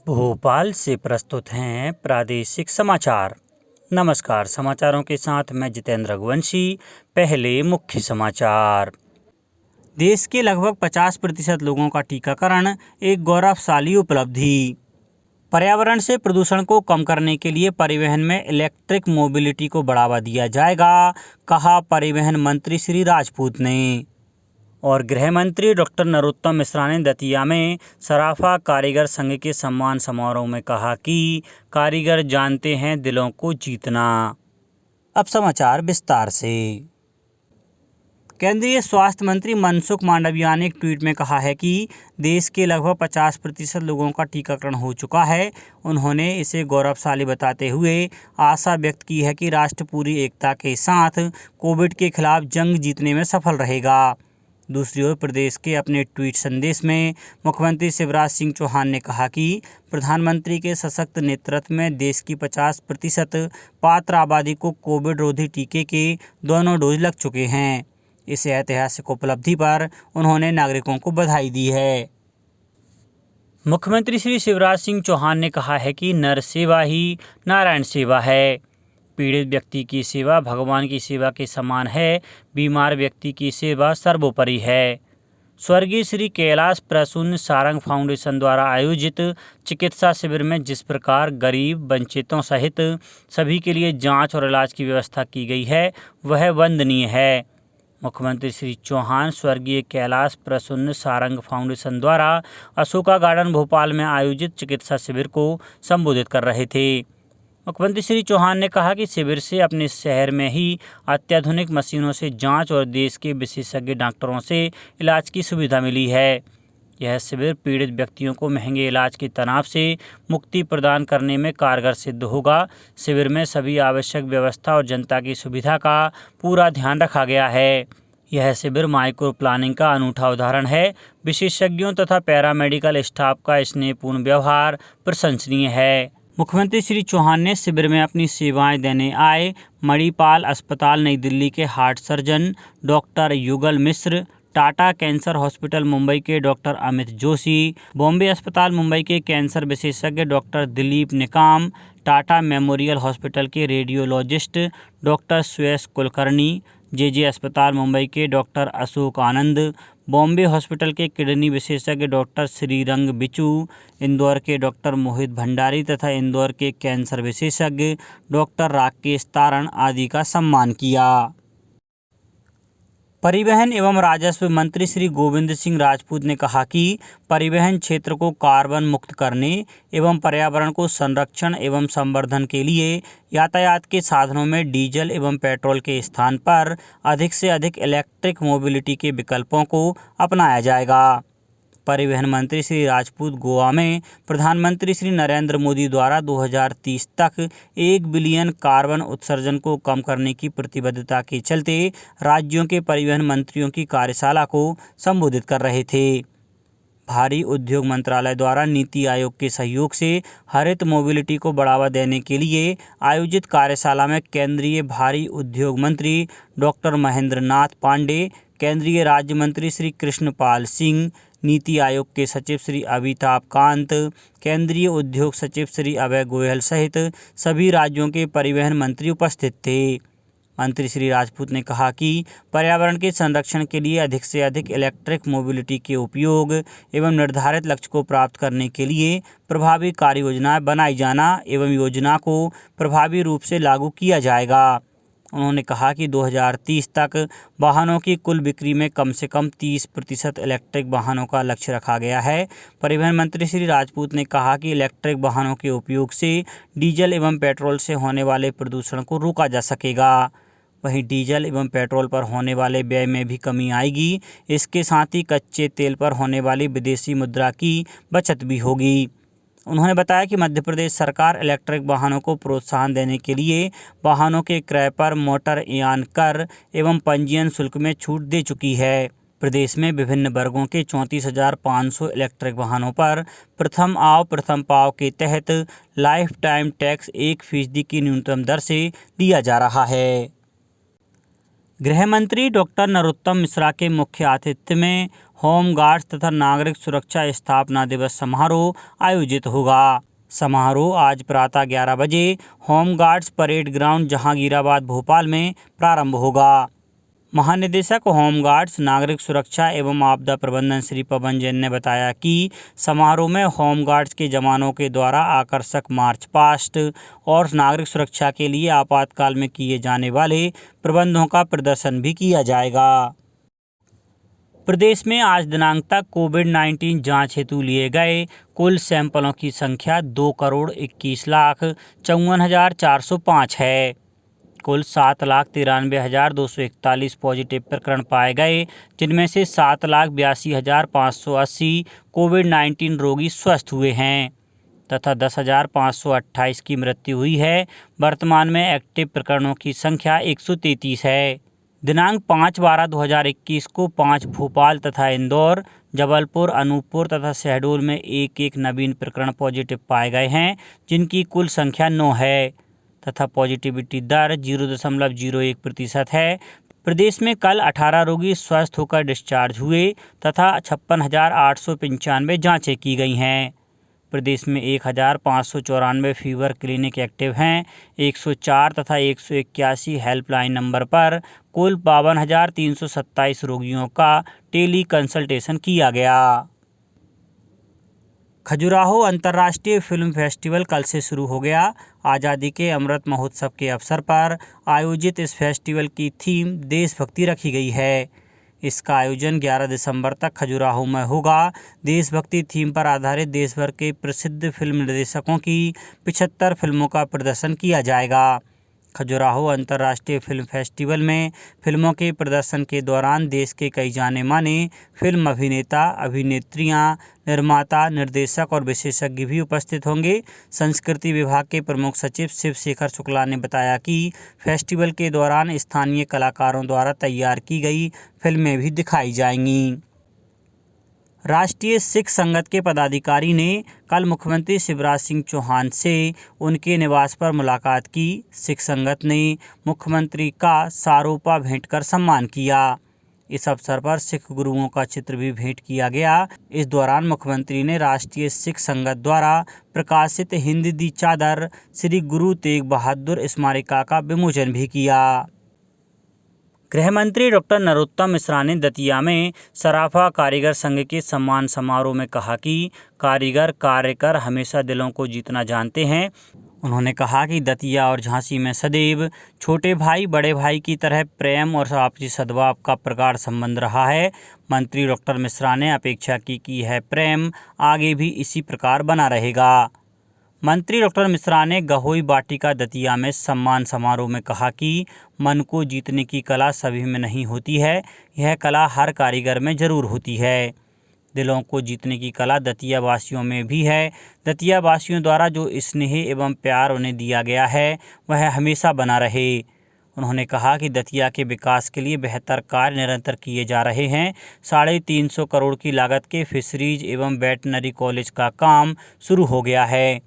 भोपाल से प्रस्तुत हैं प्रादेशिक समाचार। नमस्कार, समाचारों के साथ मैं जितेंद्र रघुवंशी। पहले मुख्य समाचार। देश के लगभग 50% लोगों का टीकाकरण, एक गौरवशाली उपलब्धि। पर्यावरण से प्रदूषण को कम करने के लिए परिवहन में इलेक्ट्रिक मोबिलिटी को बढ़ावा दिया जाएगा, कहा परिवहन मंत्री श्री राजपूत ने। और गृह मंत्री डॉक्टर नरोत्तम मिश्रा ने दतिया में सराफा कारीगर संघ के सम्मान समारोह में कहा कि कारीगर जानते हैं दिलों को जीतना। अब समाचार विस्तार से। केंद्रीय स्वास्थ्य मंत्री मनसुख मांडविया ने एक ट्वीट में कहा है कि देश के लगभग 50% लोगों का टीकाकरण हो चुका है। उन्होंने इसे गौरवशाली बताते हुए आशा व्यक्त की है कि राष्ट्र पूरी एकता के साथ कोविड के खिलाफ जंग जीतने में सफल रहेगा। दूसरी ओर प्रदेश के अपने ट्वीट संदेश में मुख्यमंत्री शिवराज सिंह चौहान ने कहा कि प्रधानमंत्री के सशक्त नेतृत्व में देश की 50% पात्र आबादी को कोविड रोधी टीके के दोनों डोज लग चुके हैं। इस ऐतिहासिक उपलब्धि पर उन्होंने नागरिकों को बधाई दी है। मुख्यमंत्री श्री शिवराज सिंह चौहान ने कहा है कि नर सेवा ही नारायण सेवा है। पीड़ित व्यक्ति की सेवा भगवान की सेवा के समान है। बीमार व्यक्ति की सेवा सर्वोपरि है। स्वर्गीय श्री कैलाश प्रसून सारंग फाउंडेशन द्वारा आयोजित चिकित्सा शिविर में जिस प्रकार गरीब वंचितों सहित सभी के लिए जांच और इलाज की व्यवस्था की गई है, वह वंदनीय है। मुख्यमंत्री श्री चौहान स्वर्गीय कैलाश प्रसून सारंग फाउंडेशन द्वारा अशोका गार्डन भोपाल में आयोजित चिकित्सा शिविर को संबोधित कर रहे थे। मुख्यमंत्री श्री चौहान ने कहा कि शिविर से अपने शहर में ही अत्याधुनिक मशीनों से जांच और देश के विशेषज्ञ डॉक्टरों से इलाज की सुविधा मिली है। यह शिविर पीड़ित व्यक्तियों को महंगे इलाज के तनाव से मुक्ति प्रदान करने में कारगर सिद्ध होगा। शिविर में सभी आवश्यक व्यवस्था और जनता की सुविधा का पूरा ध्यान रखा गया है। यह शिविर माइक्रो प्लानिंग का अनूठा उदाहरण है। विशेषज्ञों तथा पैरामेडिकल स्टाफ का स्नेहपूर्ण व्यवहार प्रशंसनीय है। मुख्यमंत्री श्री चौहान ने शिविर में अपनी सेवाएं देने आए मणिपाल अस्पताल नई दिल्ली के हार्ट सर्जन डॉक्टर युगल मिश्र, टाटा कैंसर हॉस्पिटल मुंबई के डॉक्टर अमित जोशी, बॉम्बे अस्पताल मुंबई के कैंसर विशेषज्ञ doctor Dilip Nikam, Tata memorial hospital के radiologist doctor Suyash Kulkarni, JJ अस्पताल मुंबई के डॉक्टर अशोक आनंद, बॉम्बे हॉस्पिटल के किडनी विशेषज्ञ डॉक्टर श्रीरंग बिचू, इंदौर के डॉक्टर मोहित भंडारी तथा इंदौर के कैंसर विशेषज्ञ डॉक्टर राकेश तारण आदि का सम्मान किया। परिवहन एवं राजस्व मंत्री श्री गोविंद सिंह राजपूत ने कहा कि परिवहन क्षेत्र को कार्बन मुक्त करने एवं पर्यावरण को संरक्षण एवं संवर्धन के लिए यातायात के साधनों में डीजल एवं पेट्रोल के स्थान पर अधिक से अधिक इलेक्ट्रिक मोबिलिटी के विकल्पों को अपनाया जाएगा। परिवहन मंत्री श्री राजपूत गोवा में प्रधानमंत्री श्री नरेंद्र मोदी द्वारा 2030 तक 1 बिलियन कार्बन उत्सर्जन को कम करने की प्रतिबद्धता के चलते राज्यों के परिवहन मंत्रियों की कार्यशाला को संबोधित कर रहे थे। भारी उद्योग मंत्रालय द्वारा नीति आयोग के सहयोग से हरित मोबिलिटी को बढ़ावा देने के लिए आयोजित कार्यशाला में केंद्रीय भारी उद्योग मंत्री डॉक्टर महेंद्र नाथ पांडे, केंद्रीय राज्य मंत्री श्री कृष्णपाल सिंह, नीति आयोग के सचिव श्री अमिताभ कांत, केंद्रीय उद्योग सचिव श्री अभय गोयल सहित सभी राज्यों के परिवहन मंत्री उपस्थित थे। मंत्री श्री राजपूत ने कहा कि पर्यावरण के संरक्षण के लिए अधिक से अधिक इलेक्ट्रिक मोबिलिटी के उपयोग एवं निर्धारित लक्ष्य को प्राप्त करने के लिए प्रभावी कार्य योजनाएं बनाई जाना एवं योजना को प्रभावी रूप से लागू किया जाएगा। उन्होंने कहा कि 2030 तक वाहनों की कुल बिक्री में कम से कम 30% इलेक्ट्रिक वाहनों का लक्ष्य रखा गया है। परिवहन मंत्री श्री राजपूत ने कहा कि इलेक्ट्रिक वाहनों के उपयोग से डीजल एवं पेट्रोल से होने वाले प्रदूषण को रोका जा सकेगा। वहीं डीजल एवं पेट्रोल पर होने वाले व्यय में भी कमी आएगी। इसके साथ ही कच्चे तेल पर होने वाली विदेशी मुद्रा की बचत भी होगी। उन्होंने बताया कि मध्य प्रदेश सरकार इलेक्ट्रिक वाहनों को प्रोत्साहन देने के लिए वाहनों के क्रय पर मोटर यान कर एवं पंजीयन शुल्क में छूट दे चुकी है। प्रदेश में विभिन्न वर्गों के 34,500 इलेक्ट्रिक वाहनों पर प्रथम आओ प्रथम पाओ के तहत लाइफ टाइम टैक्स 1% की न्यूनतम दर से लिया जा रहा है। गृह मंत्री डॉक्टर नरोत्तम मिश्रा के मुख्य आतिथ्य में होम गार्ड्स तथा नागरिक सुरक्षा स्थापना दिवस समारोह आयोजित होगा। समारोह आज प्रातः 11 बजे home guards parade ground Jahangirabad Bhopal में प्रारंभ होगा। महानिदेशक होमगार्ड्स नागरिक सुरक्षा एवं आपदा प्रबंधन श्री पवन जैन ने बताया कि समारोह में होमगार्ड्स के जवानों के द्वारा आकर्षक मार्च पास्ट और नागरिक सुरक्षा के लिए आपातकाल में किए जाने वाले प्रबंधों का प्रदर्शन भी किया जाएगा। प्रदेश में आज दिनांक तक कोविड-19 जांच हेतु लिए गए कुल सैंपलों की संख्या 2,21,54,405 है। कुल 7,93,241 पॉजिटिव प्रकरण पाए गए, जिनमें से 7,82,580 कोविड-19 रोगी स्वस्थ हुए हैं तथा 10,528 की मृत्यु हुई है। वर्तमान में एक्टिव प्रकरणों की संख्या 133 है। दिनांक 5/12/2021 को 5 भोपाल तथा इंदौर, जबलपुर, अनूपपुर तथा शहडोल में एक नवीन प्रकरण पॉजिटिव पाए गए हैं, जिनकी कुल संख्या 9 है तथा पॉजिटिविटी दर 0.01% है। प्रदेश में कल 18 रोगी स्वस्थ होकर डिस्चार्ज हुए तथा 56,895 जांचें की गई हैं। प्रदेश में 1,594 फीवर क्लिनिक एक्टिव हैं। 104 तथा 181 हेल्पलाइन नंबर पर कुल 52,327 रोगियों का टेली कंसल्टेशन किया गया। खजुराहो अंतर्राष्ट्रीय फिल्म फेस्टिवल कल से शुरू हो गया। आज़ादी के अमृत महोत्सव के अवसर पर आयोजित इस फेस्टिवल की थीम देशभक्ति रखी गई है। इसका आयोजन 11 दिसंबर तक खजुराहो में होगा। देशभक्ति थीम पर आधारित देश भर के प्रसिद्ध फिल्म निर्देशकों की 75 फिल्मों का प्रदर्शन किया जाएगा। खजुराहो अंतर्राष्ट्रीय फिल्म फेस्टिवल में फिल्मों के प्रदर्शन के दौरान देश के कई जाने माने फिल्म अभिनेता, अभिनेत्रियां, निर्माता, निर्देशक और विशेषज्ञ भी उपस्थित होंगे। संस्कृति विभाग के प्रमुख सचिव शिव शेखर शुक्ला ने बताया कि फेस्टिवल के दौरान स्थानीय कलाकारों द्वारा तैयार की गई फिल्में भी दिखाई जाएंगी। राष्ट्रीय सिख संगत के पदाधिकारी ने कल मुख्यमंत्री शिवराज सिंह चौहान से उनके निवास पर मुलाकात की। सिख संगत ने मुख्यमंत्री का सारोपा भेंट कर सम्मान किया। इस अवसर पर सिख गुरुओं का चित्र भी भेंट किया गया। इस दौरान मुख्यमंत्री ने राष्ट्रीय सिख संगत द्वारा प्रकाशित हिंद दी चादर श्री गुरु तेग बहादुर स्मारिका का विमोचन भी किया। गृह मंत्री डॉक्टर नरोत्तम मिश्रा ने दतिया में सराफा कारीगर संघ के सम्मान समारोह में कहा कि कारीगर कार्य कर हमेशा दिलों को जीतना जानते हैं। उन्होंने कहा कि दतिया और झांसी में सदैव छोटे भाई बड़े भाई की तरह प्रेम और आपसी सद्भाव का प्रगाढ़ संबंध रहा है। मंत्री डॉक्टर मिश्रा ने अपेक्षा की कि यह प्रेम आगे भी इसी प्रकार बना रहेगा। मंत्री डॉक्टर मिश्रा ने गहोई वाटिका दतिया में सम्मान समारोह में कहा कि मन को जीतने की कला सभी में नहीं होती है, यह कला हर कारीगर में जरूर होती है। दिलों को जीतने की कला दतिया वासियों में भी है। दतिया वासियों द्वारा जो स्नेह एवं प्यार उन्हें दिया गया है वह हमेशा बना रहे। उन्होंने कहा कि दतिया के विकास के लिए बेहतर कार्य निरंतर किए जा रहे हैं। 350 करोड़ की लागत के फिशरीज एवं वेटनरी कॉलेज का काम शुरू हो गया है।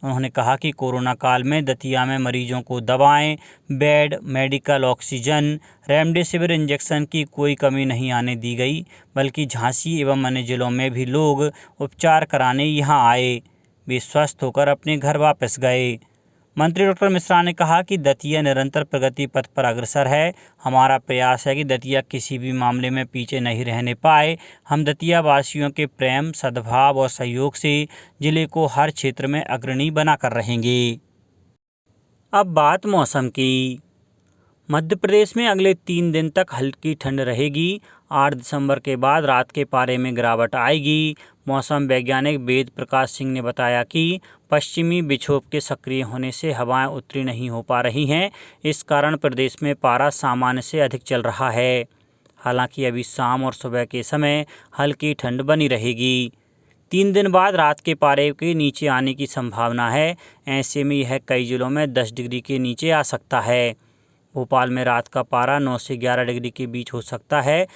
उन्होंने कहा कि कोरोना काल में दतिया में मरीजों को दवाएं, bed, medical oxygen, remdesivir injection की कोई कमी नहीं आने दी गई, बल्कि झांसी एवं अन्य जिलों में भी लोग उपचार कराने यहां आए। वे स्वस्थ होकर अपने घर वापस गए। मंत्री डॉक्टर मिश्रा ने कहा कि दतिया निरंतर प्रगति पथ पर अग्रसर है। हमारा प्रयास है कि दतिया किसी भी मामले में पीछे नहीं रहने पाए। हम दतिया वासियों के प्रेम, सद्भाव और सहयोग से जिले को हर क्षेत्र में अग्रणी बनाकर रहेंगे। अब बात मौसम की। मध्य प्रदेश में अगले 3 दिन तक हल्की ठंड रहेगी। 8 दिसंबर के बाद रात के पारे में गिरावट आएगी। मौसम वैज्ञानिक वेद प्रकाश सिंह ने बताया कि पश्चिमी विक्षोभ के सक्रिय होने से हवाएं उत्तरी नहीं हो पा रही हैं। इस कारण प्रदेश में पारा सामान्य से अधिक चल रहा है। हालांकि अभी शाम और सुबह के समय हल्की ठंड बनी रहेगी। 3 दिन बाद रात के पारे के नीचे आने की संभावना है। ऐसे में यह कई जिलों में 10 डिग्री के नीचे आ सकता है। भोपाल में रात का पारा 9 से 11 डिग्री के बीच हो सकता है।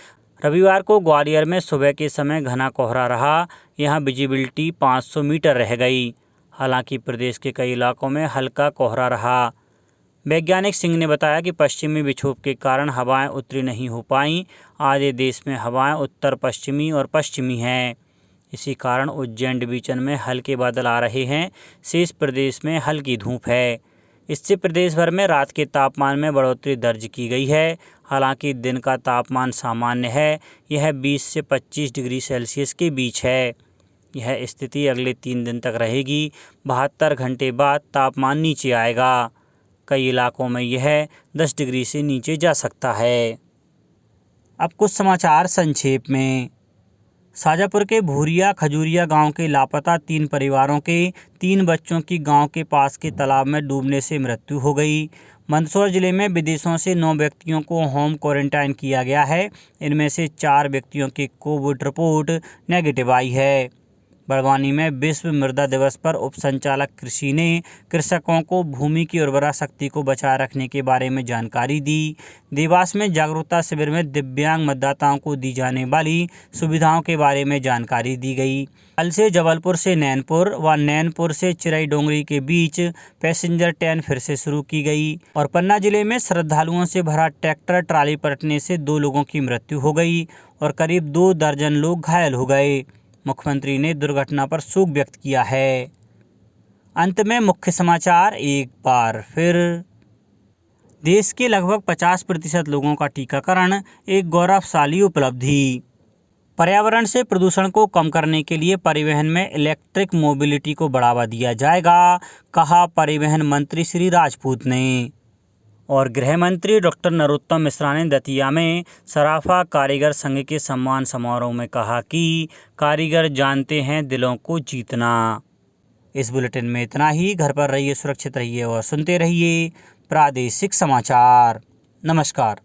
रविवार को ग्वालियर में सुबह के समय घना कोहरा रहा। यहां विजिबिलिटी 500 मीटर रह गई। हालांकि प्रदेश के कई इलाकों में हल्का कोहरा रहा। वैज्ञानिक सिंह ने बताया कि पश्चिमी विक्षोभ के कारण हवाएं उत्तरी नहीं हो पाईं। आधे देश में हवाएं उत्तर पश्चिमी और पश्चिमी हैं। इसी कारण उज्जैन डिवीजन में हल्के बादल आ रहे हैं। शेष प्रदेश में हल्की धूप है। इससे प्रदेश भर में रात के तापमान में बढ़ोतरी दर्ज की गई है। हालांकि दिन का तापमान सामान्य है, यह 20 से 25 डिग्री सेल्सियस के बीच है। यह स्थिति अगले 3 दिन तक रहेगी। 72 घंटे बाद तापमान नीचे आएगा। कई इलाकों में यह 10 डिग्री से नीचे जा सकता है। अब कुछ समाचार संक्षेप में। शाजापुर के भूरिया खजूरिया गांव के लापता 3 परिवारों के 3 बच्चों की गांव के पास के तालाब में डूबने से मृत्यु हो गई। मंदसौर जिले में विदेशों से 9 व्यक्तियों को होम क्वारंटाइन किया गया है। इनमें से 4 व्यक्तियों की कोविड रिपोर्ट नेगेटिव आई है। बड़वानी में विश्व मृदा दिवस पर उप संचालक कृषि ने कृषकों को भूमि की उर्वरा शक्ति को बचाए रखने के बारे में जानकारी दी। देवास में जागरूकता शिविर में दिव्यांग मतदाताओं को दी जाने वाली सुविधाओं के बारे में जानकारी दी गई। कल से जबलपुर से नैनपुर व नैनपुर से चिरई डोंगरी के बीच पैसेंजर ट्रेन फिर से शुरू की गई। और पन्ना जिले में श्रद्धालुओं से भरा ट्रैक्टर ट्राली पलटने से 2 लोगों की मृत्यु हो गई और करीब 2 दर्जन लोग घायल हो गए। मुख्यमंत्री ने दुर्घटना पर शोक व्यक्त किया है। अंत में मुख्य समाचार एक बार फिर। देश के लगभग 50% लोगों का टीकाकरण, एक गौरवशाली उपलब्धि। पर्यावरण से प्रदूषण को कम करने के लिए परिवहन में इलेक्ट्रिक मोबिलिटी को बढ़ावा दिया जाएगा, कहा परिवहन मंत्री श्री राजपूत ने। और गृह मंत्री डॉक्टर नरोत्तम मिश्रा ने दतिया में सराफा कारीगर संघ के सम्मान समारोह में कहा कि कारीगर जानते हैं दिलों को जीतना। इस बुलेटिन में इतना ही। घर पर रहिए, सुरक्षित रहिए और सुनते रहिए प्रादेशिक समाचार। नमस्कार।